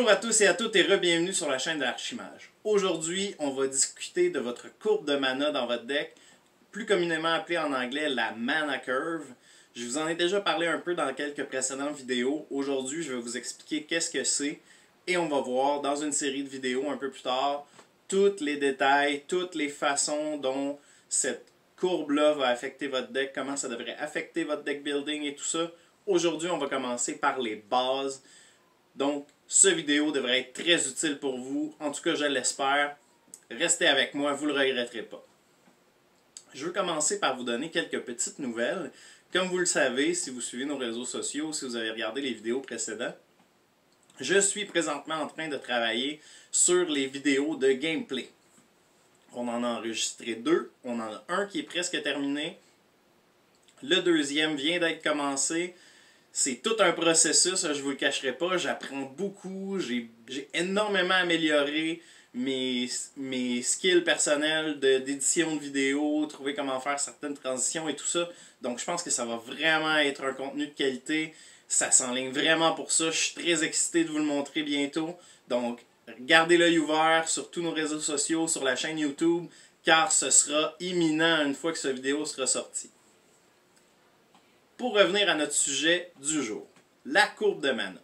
Bonjour à tous et à toutes et re-bienvenue sur la chaîne de Archimage. Aujourd'hui, on va discuter de votre courbe de mana dans votre deck, plus communément appelée en anglais la Mana Curve. Je vous en ai déjà parlé un peu dans quelques précédentes vidéos. Aujourd'hui, je vais vous expliquer qu'est-ce que c'est et on va voir dans une série de vidéos un peu plus tard tous les détails, toutes les façons dont cette courbe-là va affecter votre deck, comment ça devrait affecter votre deck building et tout ça. Aujourd'hui, on va commencer par les bases. Donc, cette vidéo devrait être très utile pour vous. En tout cas, je l'espère. Restez avec moi, vous ne le regretterez pas. Je veux commencer par vous donner quelques petites nouvelles. Comme vous le savez, si vous suivez nos réseaux sociaux, si vous avez regardé les vidéos précédentes, je suis présentement en train de travailler sur les vidéos de gameplay. On en a enregistré 2. On en a un qui est presque terminé. Le deuxième vient d'être commencé. C'est tout un processus, je ne vous le cacherai pas. J'apprends beaucoup. J'ai énormément amélioré mes skills personnels d'édition de vidéos, trouver comment faire certaines transitions et tout ça. Donc je pense que ça va vraiment être un contenu de qualité. Ça s'enligne vraiment pour ça. Je suis très excité de vous le montrer bientôt. Donc gardez l'œil ouvert sur tous nos réseaux sociaux, sur la chaîne YouTube, car ce sera imminent une fois que cette vidéo sera sortie. Pour revenir à notre sujet du jour, la courbe de mana.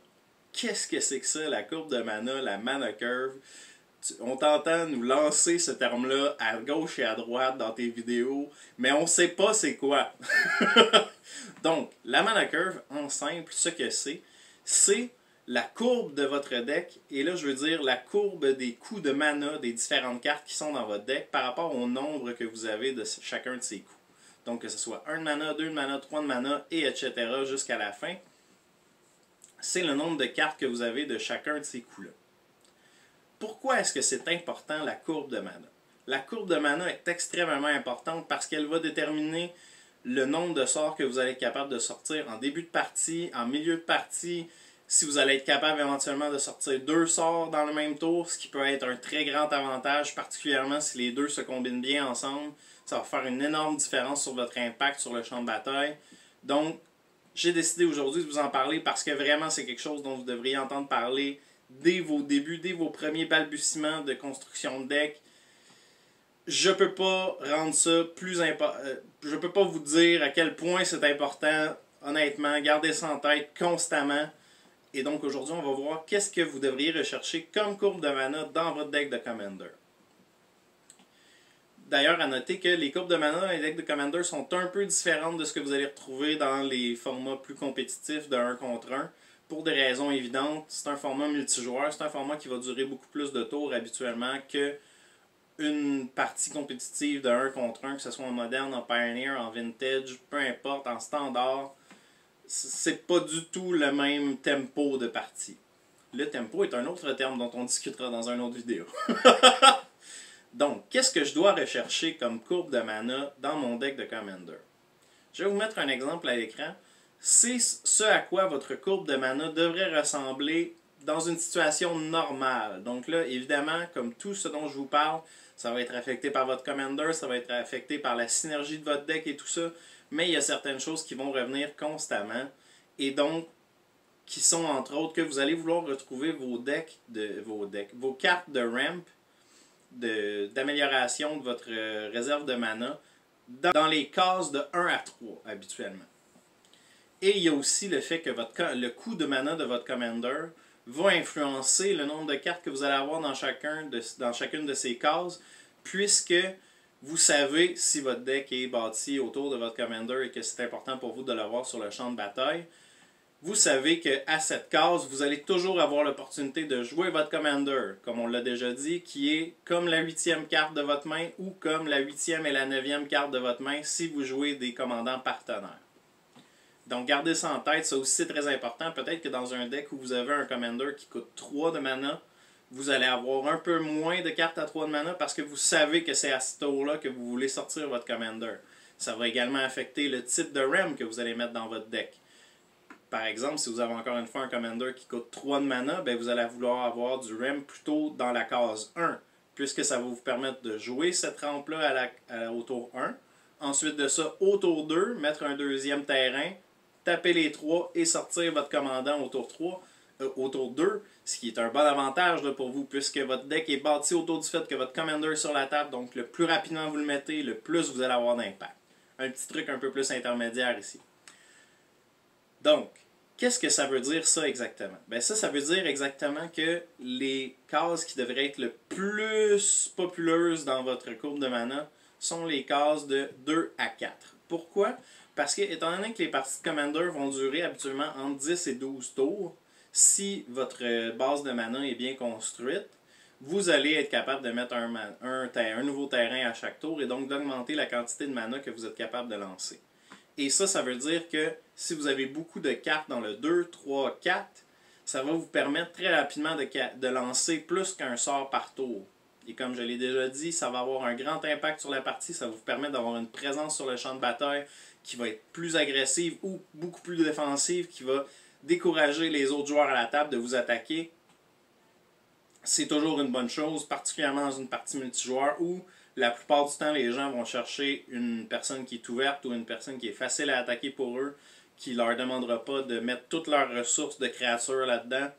Qu'est-ce que c'est que ça, la courbe de mana, la mana curve? On t'entend nous lancer ce terme-là à gauche et à droite dans tes vidéos, mais on ne sait pas c'est quoi. Donc, la mana curve, en simple, ce que c'est la courbe de votre deck, et là je veux dire la courbe des coûts de mana des différentes cartes qui sont dans votre deck par rapport au nombre que vous avez de chacun de ces coûts. Donc que ce soit 1 de mana, 2 de mana, 3 de mana, et etc. jusqu'à la fin. C'est le nombre de cartes que vous avez de chacun de ces coups-là. Pourquoi est-ce que c'est important la courbe de mana? La courbe de mana est extrêmement importante parce qu'elle va déterminer le nombre de sorts que vous allez être capable de sortir en début de partie, en milieu de partie, si vous allez être capable éventuellement de sortir 2 sorts dans le même tour, ce qui peut être un très grand avantage, particulièrement si les deux se combinent bien ensemble. Ça va faire une énorme différence sur votre impact sur le champ de bataille. Donc, j'ai décidé aujourd'hui de vous en parler parce que vraiment c'est quelque chose dont vous devriez entendre parler dès vos débuts, dès vos premiers balbutiements de construction de deck. Je peux pas rendre ça plus important. Je peux pas vous dire à quel point c'est important. Honnêtement, gardez ça en tête constamment. Et donc aujourd'hui, on va voir qu'est-ce que vous devriez rechercher comme courbe de mana dans votre deck de Commander. D'ailleurs, à noter que les courbes de mana dans les decks de Commander sont un peu différentes de ce que vous allez retrouver dans les formats plus compétitifs de 1 contre 1. Pour des raisons évidentes, c'est un format multijoueur, c'est un format qui va durer beaucoup plus de tours habituellement que une partie compétitive de 1 contre 1, que ce soit en moderne, en Pioneer, en Vintage, peu importe, en standard. C'est pas du tout le même tempo de partie. Le tempo est un autre terme dont on discutera dans une autre vidéo. Donc, qu'est-ce que je dois rechercher comme courbe de mana dans mon deck de Commander? Je vais vous mettre un exemple à l'écran. C'est ce à quoi votre courbe de mana devrait ressembler dans une situation normale. Donc là, évidemment, comme tout ce dont je vous parle, ça va être affecté par votre Commander, ça va être affecté par la synergie de votre deck et tout ça, mais il y a certaines choses qui vont revenir constamment, et donc, qui sont entre autres que vous allez vouloir retrouver vos cartes de ramp, d'amélioration de votre réserve de mana dans les cases de 1 à 3 habituellement. Et il y a aussi le fait que le coût de mana de votre Commander va influencer le nombre de cartes que vous allez avoir dans chacune de ces cases, puisque vous savez si votre deck est bâti autour de votre Commander et que c'est important pour vous de l'avoir sur le champ de bataille. Vous savez qu'à cette case, vous allez toujours avoir l'opportunité de jouer votre Commander, comme on l'a déjà dit, qui est comme la 8e carte de votre main ou comme la 8e et la 9e carte de votre main si vous jouez des commandants partenaires. Donc gardez ça en tête, ça aussi c'est très important. Peut-être que dans un deck où vous avez un Commander qui coûte 3 de mana, vous allez avoir un peu moins de cartes à 3 de mana parce que vous savez que c'est à ce tour-là que vous voulez sortir votre Commander. Ça va également affecter le type de RAM que vous allez mettre dans votre deck. Par exemple, si vous avez encore une fois un Commander qui coûte 3 de mana, ben vous allez vouloir avoir du RAM plutôt dans la case 1, puisque ça va vous permettre de jouer cette rampe-là au tour 1. Ensuite de ça, au tour 2, mettre un deuxième terrain, taper les 3 et sortir votre commandant au tour 3. autour d'eux, ce qui est un bon avantage là, pour vous, puisque votre deck est bâti autour du fait que votre commander est sur la table, donc le plus rapidement vous le mettez, le plus vous allez avoir d'impact. Un petit truc un peu plus intermédiaire ici. Donc, qu'est-ce que ça veut dire ça exactement? Ben ça veut dire exactement que les cases qui devraient être le plus populeuses dans votre courbe de mana sont les cases de 2 à 4. Pourquoi? Parce que, étant donné que les parties de Commander vont durer habituellement entre 10 et 12 tours, si votre base de mana est bien construite, vous allez être capable de mettre un nouveau terrain à chaque tour et donc d'augmenter la quantité de mana que vous êtes capable de lancer. Et ça veut dire que si vous avez beaucoup de cartes dans le 2, 3, 4, ça va vous permettre très rapidement de lancer plus qu'un sort par tour. Et comme je l'ai déjà dit, ça va avoir un grand impact sur la partie, ça va vous permettre d'avoir une présence sur le champ de bataille qui va être plus agressive ou beaucoup plus défensive, qui va décourager les autres joueurs à la table de vous attaquer. C'est toujours une bonne chose, particulièrement dans une partie multijoueur où la plupart du temps les gens vont chercher une personne qui est ouverte ou une personne qui est facile à attaquer pour eux, qui ne leur demandera pas de mettre toutes leurs ressources de créatures là-dedans.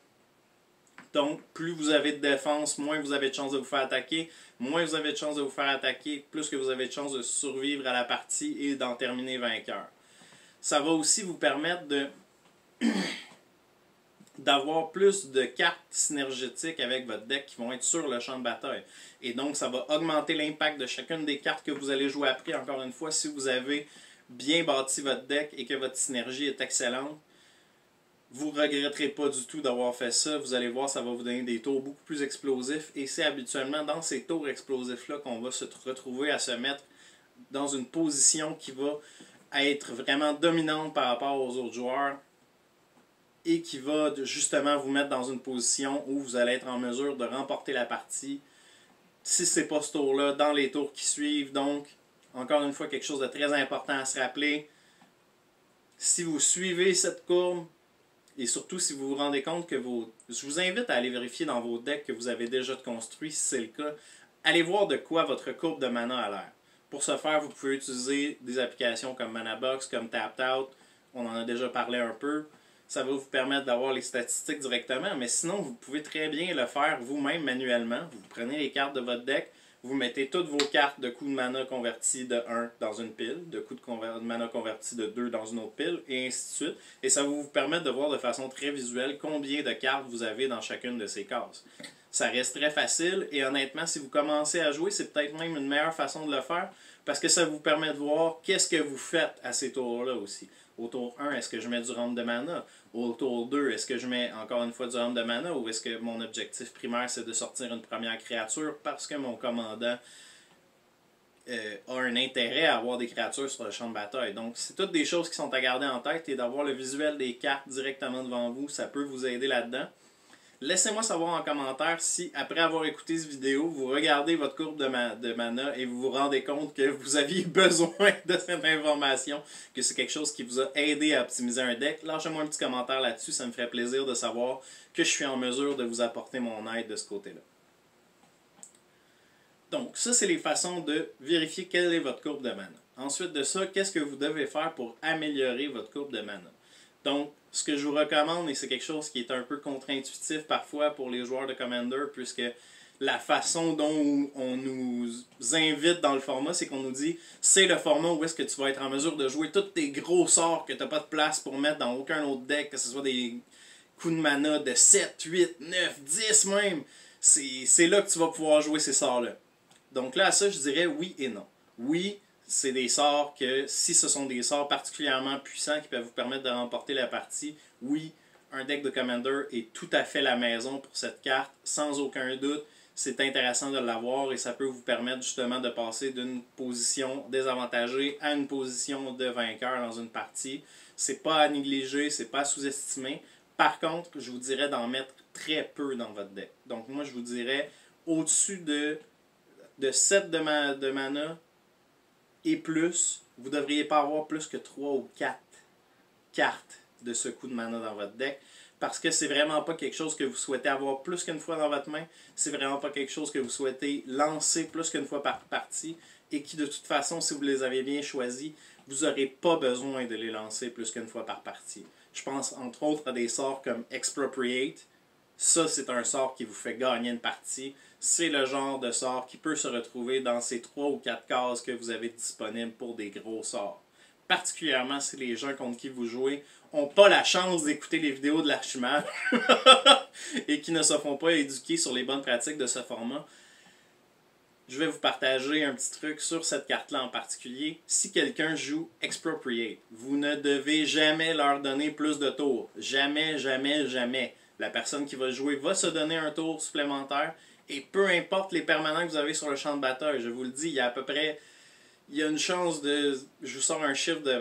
Donc, plus vous avez de défense, moins vous avez de chances de vous faire attaquer. Moins vous avez de chances de vous faire attaquer, plus que vous avez de chances de survivre à la partie et d'en terminer vainqueur. Ça va aussi vous permettre d'avoir plus de cartes synergétiques avec votre deck qui vont être sur le champ de bataille. Et donc, ça va augmenter l'impact de chacune des cartes que vous allez jouer après. Encore une fois, si vous avez bien bâti votre deck et que votre synergie est excellente, vous ne regretterez pas du tout d'avoir fait ça. Vous allez voir, ça va vous donner des tours beaucoup plus explosifs. Et c'est habituellement dans ces tours explosifs-là qu'on va se retrouver à se mettre dans une position qui va être vraiment dominante par rapport aux autres joueurs et qui va justement vous mettre dans une position où vous allez être en mesure de remporter la partie. Si ce n'est pas ce tour-là, dans les tours qui suivent. Donc, encore une fois, quelque chose de très important à se rappeler. Si vous suivez cette courbe, et surtout si vous vous rendez compte que je vous invite à aller vérifier dans vos decks que vous avez déjà construit, si c'est le cas. Allez voir de quoi votre courbe de mana a l'air. Pour ce faire, vous pouvez utiliser des applications comme Manabox, comme Tapped Out. On en a déjà parlé un peu. Ça va vous permettre d'avoir les statistiques directement, mais sinon, vous pouvez très bien le faire vous-même manuellement. Vous prenez les cartes de votre deck, vous mettez toutes vos cartes de coups de mana convertis de 1 dans une pile, de coups de mana convertis de 2 dans une autre pile, et ainsi de suite. Et ça va vous permettre de voir de façon très visuelle combien de cartes vous avez dans chacune de ces cases. Ça reste très facile, et honnêtement, si vous commencez à jouer, c'est peut-être même une meilleure façon de le faire, parce que ça vous permet de voir qu'est-ce que vous faites à ces tours-là aussi. Au tour 1, est-ce que je mets du rampe de mana? Au tour 2, est-ce que je mets encore une fois du rampe de mana? Ou est-ce que mon objectif primaire, c'est de sortir une première créature parce que mon commandant a un intérêt à avoir des créatures sur le champ de bataille? Donc, c'est toutes des choses qui sont à garder en tête et d'avoir le visuel des cartes directement devant vous, ça peut vous aider là-dedans. Laissez-moi savoir en commentaire si, après avoir écouté cette vidéo, vous regardez votre courbe de mana et vous vous rendez compte que vous aviez besoin de cette information, que c'est quelque chose qui vous a aidé à optimiser un deck. Lâchez-moi un petit commentaire là-dessus, ça me ferait plaisir de savoir que je suis en mesure de vous apporter mon aide de ce côté-là. Donc, ça, c'est les façons de vérifier quelle est votre courbe de mana. Ensuite de ça, qu'est-ce que vous devez faire pour améliorer votre courbe de mana? Donc, ce que je vous recommande, et c'est quelque chose qui est un peu contre-intuitif parfois pour les joueurs de Commander, puisque la façon dont on nous invite dans le format, c'est qu'on nous dit c'est le format où est-ce que tu vas être en mesure de jouer tous tes gros sorts que tu n'as pas de place pour mettre dans aucun autre deck, que ce soit des coups de mana de 7, 8, 9, 10 même. C'est là que tu vas pouvoir jouer ces sorts-là. Donc là, à ça, je dirais oui et non. Oui, c'est des sorts que, si ce sont des sorts particulièrement puissants qui peuvent vous permettre de remporter la partie, oui, un deck de Commander est tout à fait la maison pour cette carte, sans aucun doute. C'est intéressant de l'avoir et ça peut vous permettre justement de passer d'une position désavantagée à une position de vainqueur dans une partie. C'est pas à négliger, c'est pas à sous-estimer. Par contre, je vous dirais d'en mettre très peu dans votre deck. Donc moi, je vous dirais au-dessus de 7 de mana, et plus, vous ne devriez pas avoir plus que 3 ou 4 cartes de ce coup de mana dans votre deck, parce que c'est vraiment pas quelque chose que vous souhaitez avoir plus qu'une fois dans votre main, c'est vraiment pas quelque chose que vous souhaitez lancer plus qu'une fois par partie, et qui de toute façon, si vous les avez bien choisis, vous n'aurez pas besoin de les lancer plus qu'une fois par partie. Je pense entre autres à des sorts comme Expropriate. Ça, c'est un sort qui vous fait gagner une partie. C'est le genre de sort qui peut se retrouver dans ces 3 ou 4 cases que vous avez disponibles pour des gros sorts. Particulièrement si les gens contre qui vous jouez n'ont pas la chance d'écouter les vidéos de l'archimage et qui ne se font pas éduquer sur les bonnes pratiques de ce format. Je vais vous partager un petit truc sur cette carte-là en particulier. Si quelqu'un joue Expropriate, vous ne devez jamais leur donner plus de tours. Jamais, jamais, jamais. La personne qui va jouer va se donner un tour supplémentaire et peu importe les permanents que vous avez sur le champ de bataille, je vous le dis, il y a à peu près... Il y a une chance de... Je vous sors un chiffre de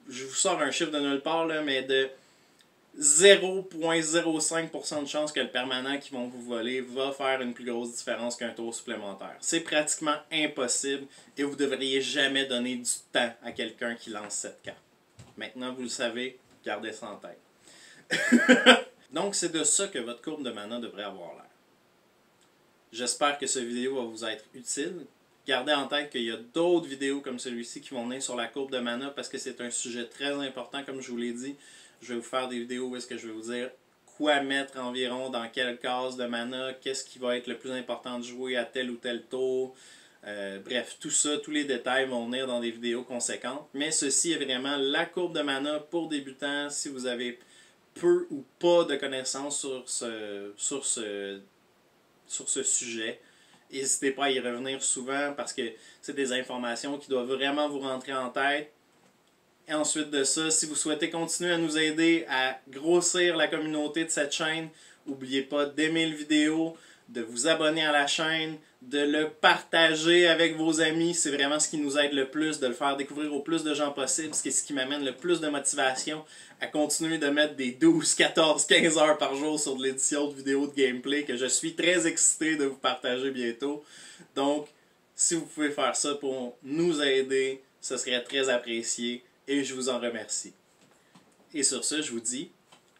je vous sors un chiffre de nulle part, là, mais de 0,05% de chance que le permanent qu'ils vont vous voler va faire une plus grosse différence qu'un tour supplémentaire. C'est pratiquement impossible et vous ne devriez jamais donner du temps à quelqu'un qui lance cette carte. Maintenant, vous le savez, gardez ça en tête. Donc, c'est de ça que votre courbe de mana devrait avoir l'air. J'espère que cette vidéo va vous être utile. Gardez en tête qu'il y a d'autres vidéos comme celui-ci qui vont venir sur la courbe de mana parce que c'est un sujet très important, comme je vous l'ai dit. Je vais vous faire des vidéos où est-ce que je vais vous dire quoi mettre environ dans quelle case de mana, qu'est-ce qui va être le plus important de jouer à tel ou tel tour. Bref, tout ça, tous les détails vont venir dans des vidéos conséquentes. Mais ceci est vraiment la courbe de mana pour débutants si vous avez peu ou pas de connaissances sur ce sujet. N'hésitez pas à y revenir souvent parce que c'est des informations qui doivent vraiment vous rentrer en tête. Et ensuite de ça, si vous souhaitez continuer à nous aider à grossir la communauté de cette chaîne, n'oubliez pas d'aimer la vidéo, de vous abonner à la chaîne, de le partager avec vos amis. C'est vraiment ce qui nous aide le plus, de le faire découvrir au plus de gens possible, ce qui m'amène le plus de motivation à continuer de mettre des 12, 14, 15 heures par jour sur de l'édition de vidéos de gameplay que je suis très excité de vous partager bientôt. Donc, si vous pouvez faire ça pour nous aider, ce serait très apprécié et je vous en remercie. Et sur ce, je vous dis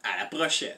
à la prochaine!